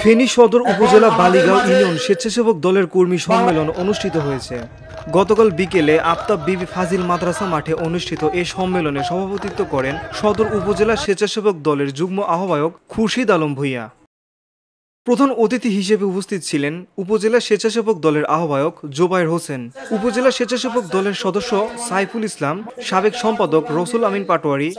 ফেনী সদর উপজেলা বালিগাঁও ইউনিয়ন স্বেচ্ছাসেবক দলের কর্মী সম্মেলন অনুষ্ঠিত হয়েছে। গতকাল বিকেলে আফতাব বিবি ফাজিল মাদ্রাসা মাঠে অনুষ্ঠিত এই সম্মেলনে সভাপতিত্ব করেন সদর উপজেলা স্বেচ্ছাসেবক দলের যুগ্ম আহ্বায়ক খুরশিদ আলম ভূঁইয়া। প্রধান অতিথি হিসেবে উপস্থিত ছিলেন উপজেলা স্বেচ্ছাসেবক দলের আহ্বায়ক জোবায়ের হোসেন, উপজেলা স্বেচ্ছাসেবক দলের সদস্য সাইফুল ইসলাম, সাবেক সম্পাদক রসুল আমিন পাটোয়ারি।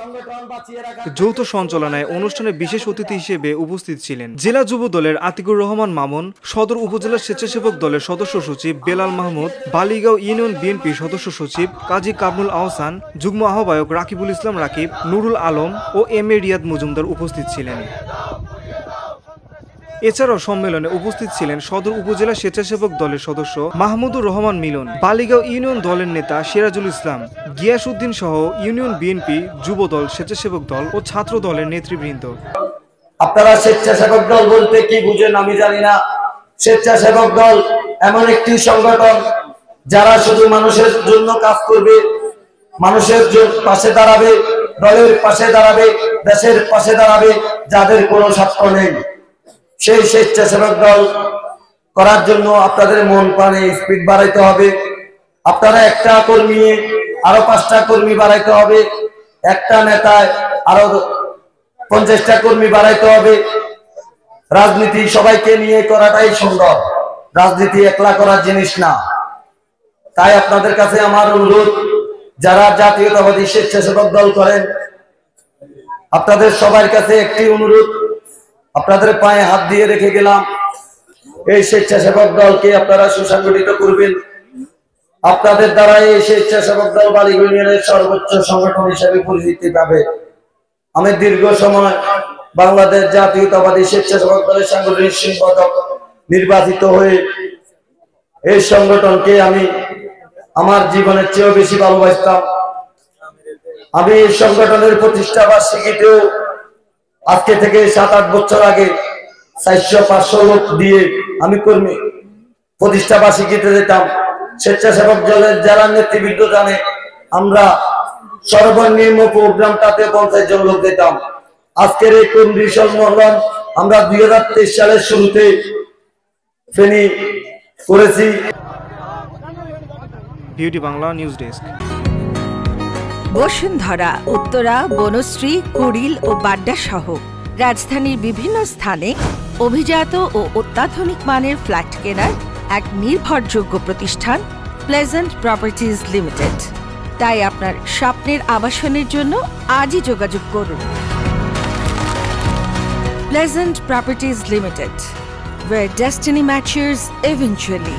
যৌথ সঞ্চালনায় অনুষ্ঠানে বিশেষ অতিথি হিসেবে উপস্থিত ছিলেন জেলা যুব দলের আতিকুর রহমান মামুন, সদর উপজেলা স্বেচ্ছাসেবক দলের সদস্য সচিব বেলাল মাহমুদ, বালিগাঁও ইউনিয়ন বিএনপির সদস্য সচিব কাজী কামরুল আহসান, যুগ্ম আহ্বায়ক রাকিবুল ইসলাম রাকিব, নুরুল আলম ও এম এ রিয়াদ মজুমদার উপস্থিত ছিলেন। এছাড়াও সম্মেলনে উপস্থিত ছিলেন সদর উপজেলা স্বেচ্ছাসেবক দলের সদস্য মাহমুদুর রহমান মিলন, বালিগাঁও ইউনিয়ন দলের নেতা সিরাজুল ইসলাম, গিয়াসউদ্দিন সহ ইউনিয়ন বিএনপি, যুব দল, স্বেচ্ছাসেবক দল ও ছাত্র দলের নেতৃবৃন্দ। আপনারা স্বেচ্ছাসেবক দল বলতে কি বুঝেন আমি জানি না। স্বেচ্ছাসেবক দল এমন একটি সংগঠন যারা শুধু মানুষের জন্য কাজ করবে, মানুষের পাশে দাঁড়াবে, দলের পাশে দাঁড়াবে, দেশের পাশে দাঁড়াবে, যাদের কোনো স্বার্থ নেই। সেই স্বেচ্ছাসেবক দল করার জন্য আপনাদের মন প্রাণে স্পিড বাড়াইতে হবে। আপনারা একটা কর্মী আরো 5টা কর্মী বাড়াইতে হবে, একটা নেতায় আরো 50টা কর্মী বাড়াইতে হবে। রাজনীতি সবাইকে নিয়ে করাটাই সুন্দর, রাজনীতি একলা করার জিনিস না। তাই আপনাদের কাছে আমার অনুরোধ, যারা জাতীয়তাবাদী স্বেচ্ছাসেবক দল করেন, আপনাদের সবার কাছে একটি অনুরোধ, আপনাদের পায়ে হাত দিয়ে রেখে গেলাম, এই স্বেচ্ছাসেবক দলকে আপনারা সুসংগঠিত করবেন। আপনাদের দ্বারা এই স্বেচ্ছাসেবক দল বালিগাঁও ইউনিয়নের সর্বোচ্চ সংগঠন হিসেবে পরিচিতি পাবে। আমি দীর্ঘ সময় বাংলাদেশ জাতীয়তাবাদী স্বেচ্ছাসেবক দলের সাংগঠনিক সম্পাদক নির্বাচিত হয়ে এই সংগঠনকে আমি আমার জীবনের চেয়েও বেশি ভালোবাসতাম। আমি এই সংগঠনের প্রতিষ্ঠা বার্ষিকীতেও আজকে থেকে 7-8 বছর আগে 400-500 লোক দিয়ে আমি কর্মী প্রতিষ্ঠা বার্ষিকীতে যেতাম। স্বেচ্ছাসেবক দলের যারা নেতৃবৃন্দ জানে, আমরা সর্বনিম্ন প্রোগ্রামটাতে 50 জন লোক দিতাম। আজকের এই কর্মী সম্মেলন আমরা 2023 সালের শুরুতে ফেনী করেছি। Beauty Bangla news desk. Bashundhara, Uttara, Banasree, Kuril ও বাড্ডা সহ রাজধানীর বিভিন্ন স্থানে অভিজাত ও অত্যাধুনিক মানের ফ্ল্যাট কেনার এক নির্ভরযোগ্য প্রতিষ্ঠান প্লেজেন্ট প্রপার্টিজ লিমিটেড। তাই আপনার স্বপ্নের আবাসনের জন্য আজই যোগাযোগ করুন। Pleasant properties limited, where destiny matches eventually.